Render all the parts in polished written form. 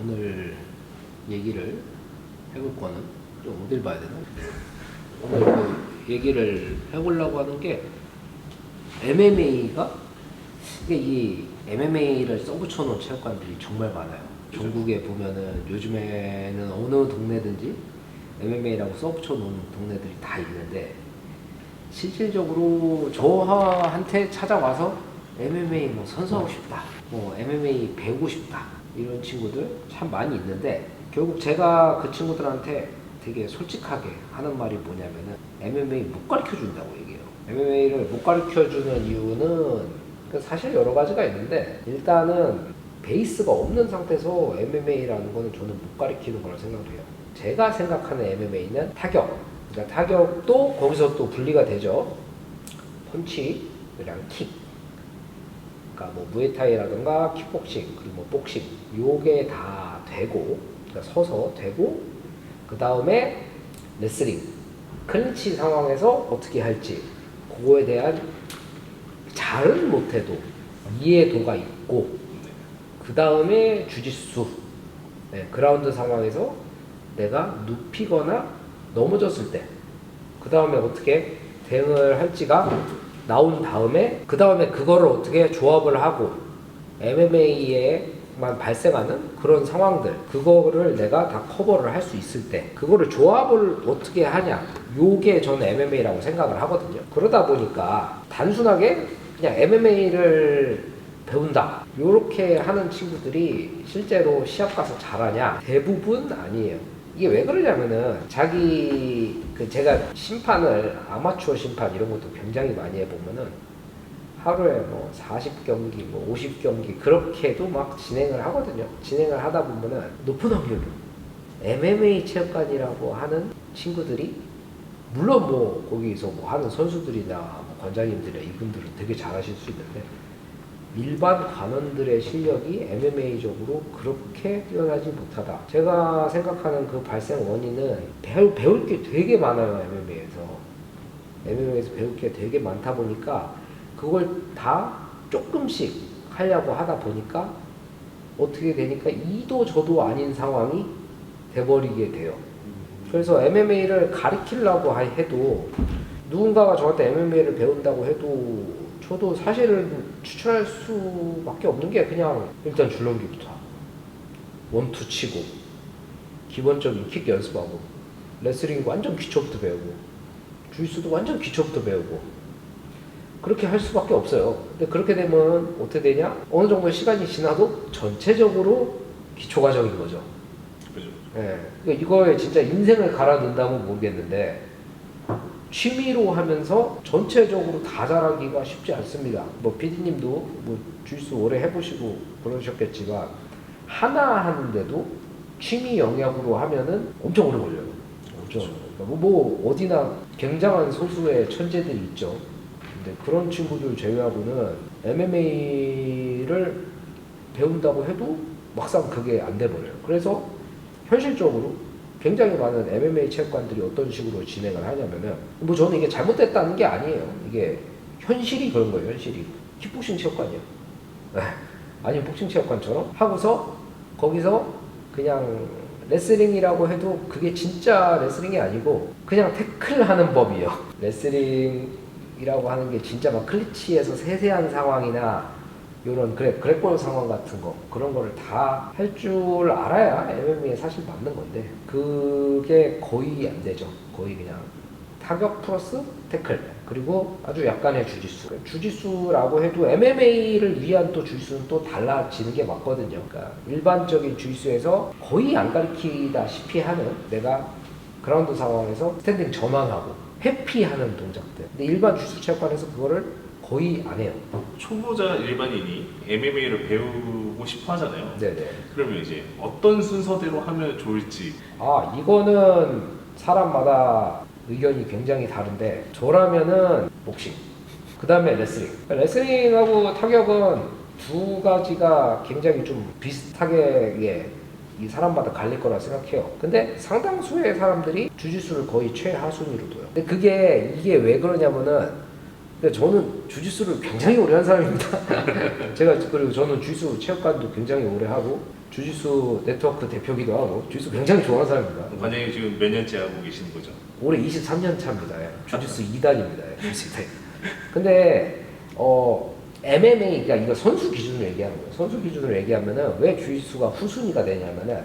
오늘 얘기를 해볼 거는 좀 어딜 봐야 되나? 오늘 그 얘기를 해보려고 하는 게 MMA가 이게 이 MMA를 써붙여 놓은 체육관들이 정말 많아요. 전국에 보면은 요즘에는 어느 동네든지 MMA라고 써붙여 놓은 동네들이 다 있는데 실질적으로 저한테 찾아와서 MMA 뭐 선수하고 싶다, 뭐 MMA 배우고 싶다 이런 친구들 참 많이 있는데 결국 제가 그 친구들한테 되게 솔직하게 하는 말이 뭐냐면은 MMA 못 가르쳐 준다고 얘기해요. MMA를 못 가르쳐 주는 이유는 사실 여러 가지가 있는데 일단은 베이스가 없는 상태에서 MMA라는 거는 저는 못 가르치는 거라 생각해요. 제가 생각하는 MMA는 타격, 그러니까 타격도 거기서 또 분리가 되죠. 펀치, 그냥 킥, 그러니까 뭐 무에타이라든가 킥복싱, 그리고 뭐 복싱, 요게 다 되고, 그러니까 서서 되고, 그 다음에 레슬링, 클린치 상황에서 어떻게 할지, 그거에 대한 잘은 못해도 이해도가 있고, 그 다음에 주짓수, 네, 그라운드 상황에서 내가 눕히거나 넘어졌을 때, 그 다음에 어떻게 대응을 할지가 나온 다음에, 그 다음에 그거를 어떻게 조합을 하고 MMA에만 발생하는 그런 상황들, 그거를 내가 다 커버를 할 수 있을 때 그거를 조합을 어떻게 하냐, 요게 저는 MMA라고 생각을 하거든요. 그러다 보니까 단순하게 그냥 MMA를 배운다 요렇게 하는 친구들이 실제로 시합 가서 잘하냐? 대부분 아니에요. 이게 왜 그러냐면은 자기 제가 심판을 아마추어 심판 이런 것도 굉장히 많이 해보면은 하루에 뭐 40경기 뭐 50경기 그렇게도 막 진행을 하거든요. 진행을 하다 보면은 높은 확률로 MMA 체육관이라고 하는 친구들이 물론 뭐 거기서 뭐 하는 선수들이나 뭐 관장님들이나 이분들은 되게 잘하실 수 있는데 일반 관원들의 실력이 MMA적으로 그렇게 뛰어나지 못하다. 제가 생각하는 그 발생 원인은 배울 게 되게 많아요. MMA에서 배울 게 되게 많다 보니까 그걸 다 조금씩 하려고 하다 보니까 어떻게 되니까 이도 저도 아닌 상황이 돼버리게 돼요. 그래서 MMA를 가르치려고 해도 누군가가 저한테 MMA를 배운다고 해도 저도 사실은 추천할 수밖에 없는 게 그냥 일단 줄넘기부터 원투 치고 기본적인 킥 연습하고 레슬링 완전 기초부터 배우고 주짓수도 완전 기초부터 배우고 그렇게 할 수밖에 없어요. 근데 그렇게 되면 어떻게 되냐? 어느 정도 시간이 지나도 전체적으로 기초 과정인 거죠. 그죠. 예. 그러니까 이거에 진짜 인생을 갈아 넣는다면 모르겠는데 취미로 하면서 전체적으로 다 잘하기가 쉽지 않습니다. 뭐 PD님도 뭐 주짓수 오래 해보시고 그러셨겠지만 하나 하는데도 취미 영역으로 하면은 엄청 오래 걸려요. 엄청. 그러니까 뭐 어디나 굉장한 소수의 천재들이 있죠. 근데 그런 친구들 제외하고는 MMA를 배운다고 해도 막상 그게 안 돼버려요. 그래서 현실적으로 굉장히 많은 MMA 체육관들이 어떤 식으로 진행을 하냐면은 뭐 저는 이게 잘못됐다는 게 아니에요. 이게 현실이 그런 거예요. 현실이 킥복싱 체육관이요. 아니면 복싱 체육관처럼 하고서 거기서 그냥 레슬링이라고 해도 그게 진짜 레슬링이 아니고 그냥 태클하는 법이에요. 레슬링이라고 하는 게 진짜 막 클리치에서 세세한 상황이나 요런 그래골 상황 같은 거 그런 거를 다 할 줄 알아야 MMA에 사실 맞는 건데 그게 거의 안 되죠. 거의 그냥 타격 플러스 태클 그리고 아주 약간의 주짓수라고 해도 MMA를 위한 또 주짓수는 또 달라지는 게 맞거든요. 그러니까 일반적인 주짓수에서 거의 안 가르치다시피 하는 내가 그라운드 상황에서 스탠딩 전환하고 회피하는 동작들. 근데 일반 주짓수 체육관에서 그거를 거의 안 해요. 초보자 일반인이 MMA를 배우고 싶어 하잖아요. 네네. 그러면 이제 어떤 순서대로 하면 좋을지. 이거는 사람마다 의견이 굉장히 다른데 저라면은 복싱, 그 다음에 레슬링. 레슬링하고 타격은 두 가지가 굉장히 좀 비슷하게 이 사람마다 갈릴 거라 생각해요. 근데 상당수의 사람들이 주짓수를 거의 최하순위로 둬요. 근데 이게 왜 그러냐면은 저는 주짓수를 굉장히 오래 한 사람입니다. 그리고 저는 주짓수 체육관도 굉장히 오래 하고 주짓수 네트워크 대표기도 하고 주짓수 굉장히 좋아하는 사람입니다. 관장님 지금 몇 년째 하고 계시는 거죠? 올해 23년 차입니다. 주짓수 2단입니다. 주짓수 2단. 근데 MMA가 이거 선수 기준으로 얘기하는 거예요. 선수 기준으로 얘기하면은 왜 주짓수가 후순위가 되냐면은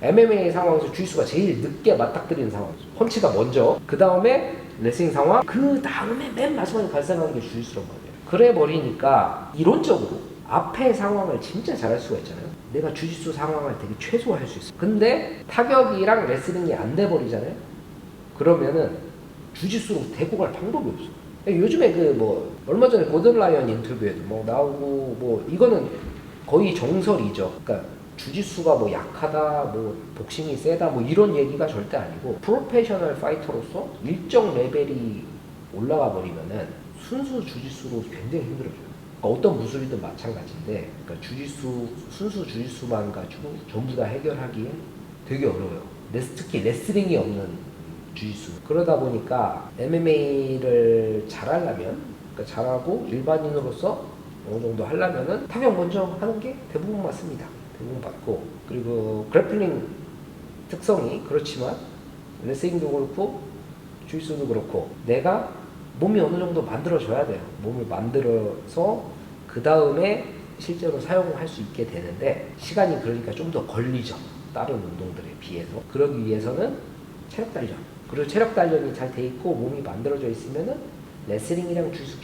MMA 상황에서 주짓수가 제일 늦게 맞닥뜨리는 상황. 펀치가 먼저, 그 다음에 레슬링 상황, 그 다음에 맨 마지막에 발생하는 게 주짓수란 말이에요. 그래 버리니까 이론적으로 앞에 상황을 진짜 잘할 수가 있잖아요. 내가 주짓수 상황을 되게 최소화할 수 있어. 근데 타격이랑 레슬링이 안 돼 버리잖아요. 그러면은 주짓수로 데리고 갈 방법이 없어. 요즘에 그 뭐 얼마 전에 고든 라이언 인터뷰에도 뭐 나오고 뭐 이거는 거의 정설이죠. 그러니까 주짓수가 뭐 약하다, 뭐 복싱이 세다, 뭐 이런 얘기가 절대 아니고 프로페셔널 파이터로서 일정 레벨이 올라가 버리면은 순수 주짓수로 굉장히 힘들어져요. 그러니까 어떤 무술이든 마찬가지인데, 그러니까 주짓수 순수 주짓수만 가지고 전부 다 해결하기엔 되게 어려워요. 특히 레슬링이 없는 주짓수. 그러다 보니까 MMA를 잘하려면, 그러니까 잘하고 일반인으로서 어느 정도 하려면은 타격 먼저 하는 게 대부분 맞습니다. 대부분 맞고, 그리고 그래플링 특성이 그렇지만 레슬링도 그렇고 주짓수도 그렇고 내가 몸이 어느 정도 만들어져야 돼요. 몸을 만들어서 그 다음에 실제로 사용할 수 있게 되는데 시간이 그러니까 좀 더 걸리죠. 다른 운동들에 비해서. 그러기 위해서는 체력 단련. 그리고 체력 단련이 잘 돼 있고 몸이 만들어져 있으면은 레슬링이랑 주짓수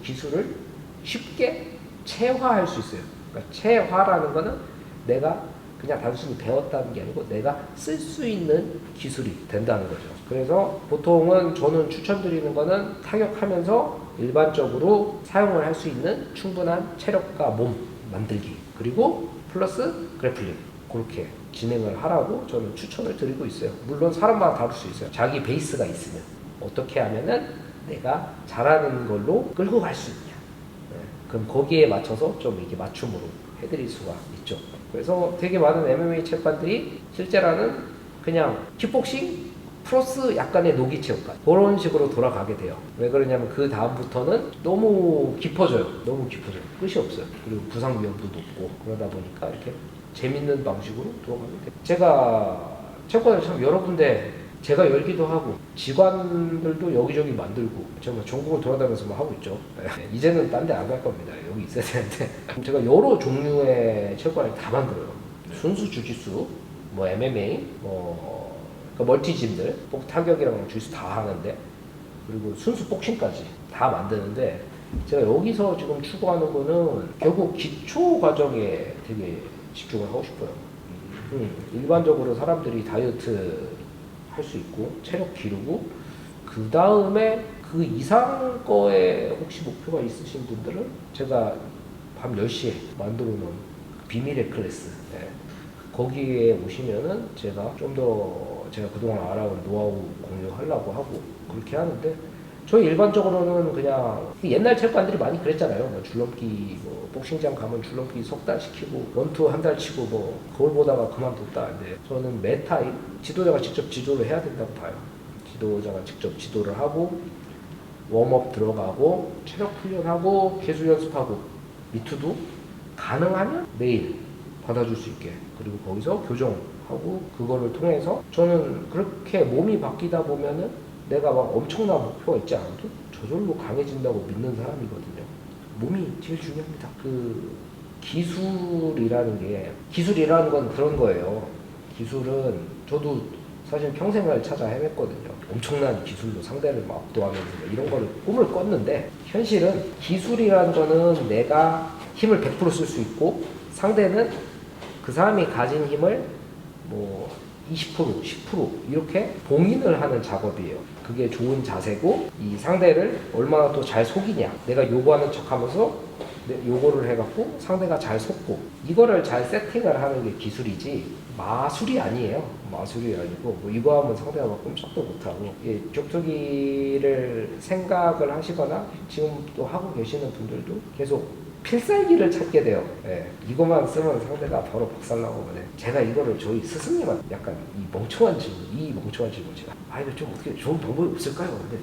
기술을 쉽게 체화할 수 있어요. 그러니까 체화라는 거는 내가 그냥 단순히 배웠다는 게 아니고 내가 쓸 수 있는 기술이 된다는 거죠. 그래서 보통은 저는 추천드리는 거는 타격하면서 일반적으로 사용을 할 수 있는 충분한 체력과 몸 만들기, 그리고 플러스 그래플링, 그렇게 진행을 하라고 저는 추천을 드리고 있어요. 물론 사람마다 다를 수 있어요. 자기 베이스가 있으면 어떻게 하면은 내가 잘하는 걸로 끌고 갈 수 있냐, 그럼 거기에 맞춰서 좀 이렇게 맞춤으로 해드릴 수가 있죠. 그래서 되게 많은 MMA 체육관들이 실제로는 그냥 킥복싱 플러스 약간의 노기 체육관, 그런 식으로 돌아가게 돼요. 왜 그러냐면 그 다음부터는 너무 깊어져요. 너무 깊어져요. 끝이 없어요. 그리고 부상 위험도 높고, 그러다 보니까 이렇게 재밌는 방식으로 돌아가게 돼요. 제가 체육관을 참 여러 군데 제가 열기도 하고 직원들도 여기저기 만들고 정말 전국을 돌아다니면서 뭐 하고 있죠. 이제는 딴 데 안 갈 겁니다. 여기 있어야 되는데 제가 여러 종류의 체육관을 다 만들어요. 순수 주짓수, 뭐 MMA, 뭐 멀티짐들, 타격이랑 주짓수 다 하는데, 그리고 순수 복싱까지 다 만드는데, 제가 여기서 지금 추구하는 거는 결국 기초 과정에 되게 집중을 하고 싶어요. 일반적으로 사람들이 다이어트 할 수 있고 체력 기르고 그 다음에 그 이상 거에 혹시 목표가 있으신 분들은 제가 밤 10시에 만들어 놓은 비밀의 클래스, 거기에 오시면은 제가 좀 더 제가 그동안 알아온 노하우 공유하려고 하고 그렇게 하는데, 저희 일반적으로는 그냥 옛날 체육관들이 많이 그랬잖아요. 뭐 줄넘기, 뭐 복싱장 가면 줄넘기 석 달 시키고 원투 한 달 치고 뭐 거울 보다가 그만뒀다. 근데 저는 매 타임 지도자가 직접 지도를 해야 된다고 봐요. 지도자가 직접 지도를 하고 웜업 들어가고 체력 훈련하고 기술 연습하고 미투도 가능하면 매일 받아줄 수 있게, 그리고 거기서 교정하고, 그거를 통해서 저는 그렇게 몸이 바뀌다 보면은 내가 막 엄청난 목표가 있지 않아도 저절로 강해진다고 믿는 사람이거든요. 몸이 제일 중요합니다. 그 기술이라는 건 그런 거예요. 기술은 저도 사실 평생을 찾아 헤맸거든요. 엄청난 기술로 상대를 막 압도하면서 이런 거를 꿈을 꿨는데, 현실은 기술이라는 거는 내가 힘을 100% 쓸 수 있고 상대는 그 사람이 가진 힘을 뭐 20%, 10% 이렇게 봉인을 하는 작업이에요. 그게 좋은 자세고, 이 상대를 얼마나 또 잘 속이냐, 내가 요구하는 척하면서 요거를 해갖고 상대가 잘 속고, 이거를 잘 세팅을 하는 게 기술이지 마술이 아니에요. 마술이 아니고 뭐 이거 하면 상대가 막 꼼짝도 못하고, 격투기를 생각을 하시거나 지금 또 하고 계시는 분들도 계속 필살기를 찾게 돼요. 이것만 쓰면 상대가 바로 박살나거든요. 제가 이거를 저희 스승님한테 약간 이 멍청한 질문 제가 이거 좀 어떻게 좋은 방법이 없을까요? 근데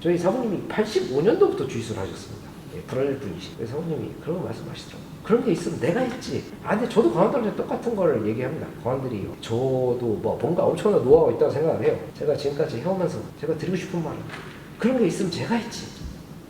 저희 사부님이 85년도부터 주짓수를 하셨습니다. 브라질 분이시. 그래서 성우님이 그런 거 말씀하시더라고요. 그런 게 있으면 내가 했지. 근데 저도 강원들한테 똑같은 걸 얘기합니다. 강원들이 저도 뭐 뭔가 엄청난 노하우가 있다고 생각을 해요. 제가 지금까지 해오면서 제가 드리고 싶은 말은 그런 게 있으면 제가 했지.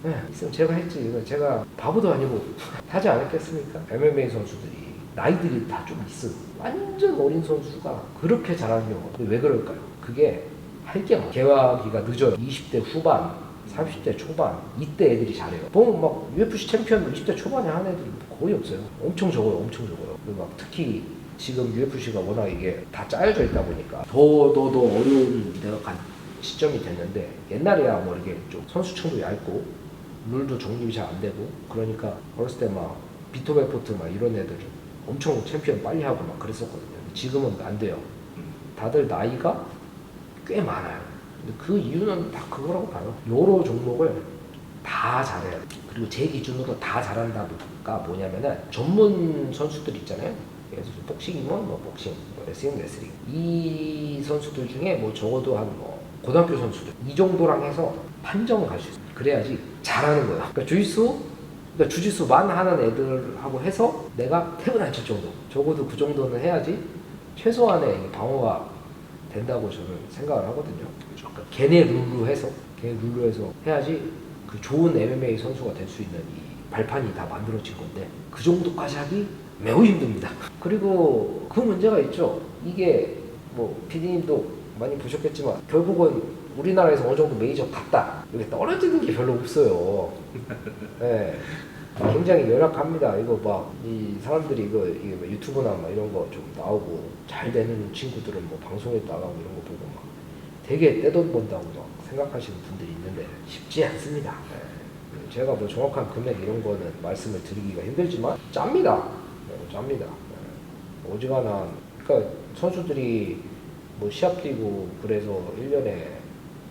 네, 있으면 제가 했지. 이거 제가 바보도 아니고 하지 않았겠습니까? MMA 선수들이 나이들이 다 좀 있어. 완전 어린 선수가 그렇게 잘하는 경우가. 근데 왜 그럴까요? 그게 할 게 많아. 개화기가 늦어요. 20대 후반, 30대 초반 이때 애들이 잘해요. 보면 막 UFC 챔피언 20대 초반에 하는 애들이 거의 없어요. 엄청 적어요. 엄청 적어요. 그리고 막 특히 지금 UFC가 워낙 이게 다 짜여져 있다 보니까 더 어려운 데가 간 시점이 됐는데 옛날에야 뭐 이렇게 좀 선수층도 얇고 룰도 정립이 잘 안 되고 그러니까 어렸을 때 막 비토베포트 막 이런 애들 엄청 챔피언 빨리 하고 막 그랬었거든요. 지금은 안 돼요. 다들 나이가 꽤 많아요. 근데 그 이유는 다 그거라고 봐요. 여러 종목을 다 잘해야 돼. 그리고 제 기준으로 다 잘한다가 뭐냐면은 전문 선수들 있잖아요. 그래서 복싱이면 뭐 복싱, 뭐 레슬링, 레슬링. 이 선수들 중에 뭐 적어도 한 뭐 고등학교 선수들 이 정도랑 해서 판정을 갈 수 있어요. 그래야지 잘하는 거야. 그러니까 주짓수만 하는 애들하고 해서 내가 탭을 안 칠 정도. 적어도 그 정도는 해야지 최소한의 방어가 된다고 저는 생각을 하거든요. 그러니까 걔네 룰로 해서 해야지 그 좋은 MMA 선수가 될 수 있는 이 발판이 다 만들어진 건데 그 정도까지 하기 매우 힘듭니다. 그리고 그 문제가 있죠. 이게 뭐 PD님도 많이 보셨겠지만 결국은 우리나라에서 어느 정도 메이저 갔다 이게 떨어지는 게 별로 없어요. 네. 굉장히 열악합니다. 이거 막 이 사람들이 이게 뭐 유튜브나 막 이런 거 좀 나오고 잘 되는 친구들은 뭐 방송에 나가고 이런 거 보고 막 되게 떼돈 번다고 막 생각하시는 분들이 있는데 쉽지 않습니다. 네. 제가 뭐 정확한 금액 이런 거는 말씀을 드리기가 힘들지만 짭니다. 네, 짭니다. 네. 어지간한 그러니까 선수들이 뭐 시합 뛰고 그래서 1년에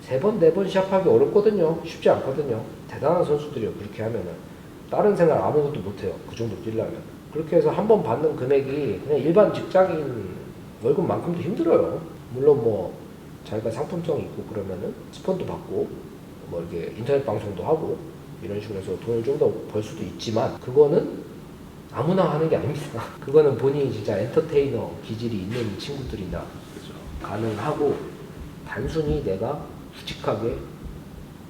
3번, 4번 시합하기 어렵거든요. 쉽지 않거든요. 대단한 선수들이요. 그렇게 하면은 다른 생활 아무것도 못해요. 그 정도 뛰려면. 그렇게 해서 한 번 받는 금액이 그냥 일반 직장인 월급만큼도 힘들어요. 물론 뭐 자기가 상품성이 있고 그러면은 스폰도 받고 뭐 이렇게 인터넷 방송도 하고 이런 식으로 해서 돈을 좀 더 벌 수도 있지만 그거는 아무나 하는 게 아닙니다. 그거는 본인이 진짜 엔터테이너 기질이 있는 친구들이나 그렇죠. 가능하고 단순히 내가 굵직하게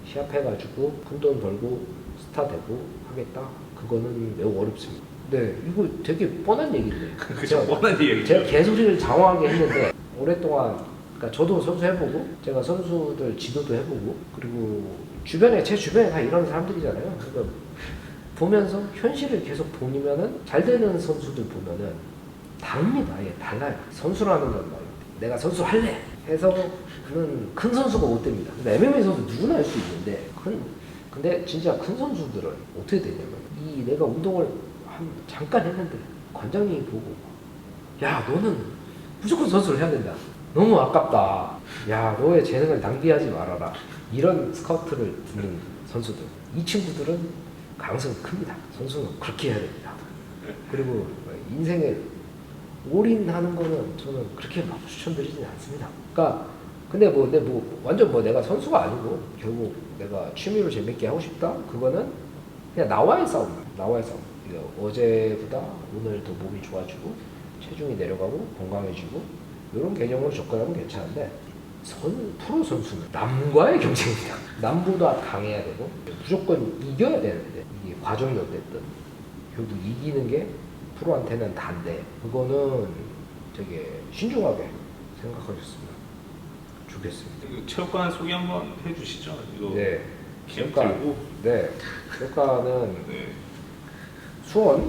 시합해가지고 큰 돈 벌고 스타 되고 하겠다? 그거는 매우 어렵습니다. 네, 이거 되게 뻔한 얘기인데. 그죠, 뻔한 얘기죠. 제가 개소리를 장황하게 했는데 오랫동안 그러니까 저도 선수 해보고 제가 선수들 지도도 해보고 그리고 제 주변에 다 이런 사람들이잖아요. 그러니까 보면서 현실을 계속 보면은 잘 되는 선수들 보면은 다릅니다. 예, 달라요. 선수라는 건 뭐 내가 선수 할래 해서는 큰 선수가 못 됩니다. 근데 MMA 선수 누구나 할 수 있는데 근데 진짜 큰 선수들은 어떻게 되냐면 내가 운동을 잠깐 했는데 관장님이 보고 야 너는 무조건 선수를 해야 된다. 너무 아깝다. 야 너의 재능을 낭비하지 말아라. 이런 스카우트를 듣는 선수들. 이 친구들은 가능성이 큽니다. 선수는 그렇게 해야 됩니다. 그리고 인생에 올인하는 거는 저는 그렇게 막 추천드리지는 않습니다. 그러니까 근데 완전 내가 선수가 아니고 결국 내가 취미로 재밌게 하고 싶다? 그거는 그냥 나와의 싸움이야. 나와의 싸움. 어제보다 오늘 더 몸이 좋아지고 체중이 내려가고 건강해지고 이런 개념으로 접근하면 괜찮은데 프로 선수는 남과의 경쟁입니다. 남보다 강해야 되고 무조건 이겨야 되는데 이게 과정이 어땠든 결국 이기는 게 프로한테는 단데 그거는 되게 신중하게 생각하셨으면 좋겠습니다. 체육관 소개 한번 해주시죠. 이거 네, 체육관. 네, 체육관은 네. 수원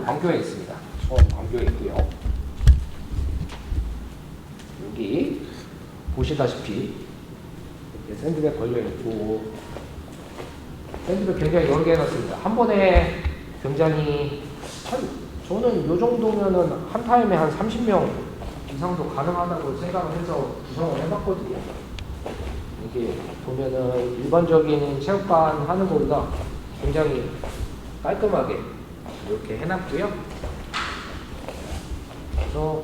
광교에 있습니다. 수원 광교에 있고요. 여기 보시다시피 샌드백 걸려 있고 샌드백 굉장히 여러 개 해놨습니다. 한 번에 굉장히 저는 이 정도면은 한 타임에 한 30명 이상도 가능하다고 생각을 해서 구성을 해봤거든요. 이게 보면은 일반적인 체육관 하는 것보다 굉장히 깔끔하게 이렇게 해놨고요. 그래서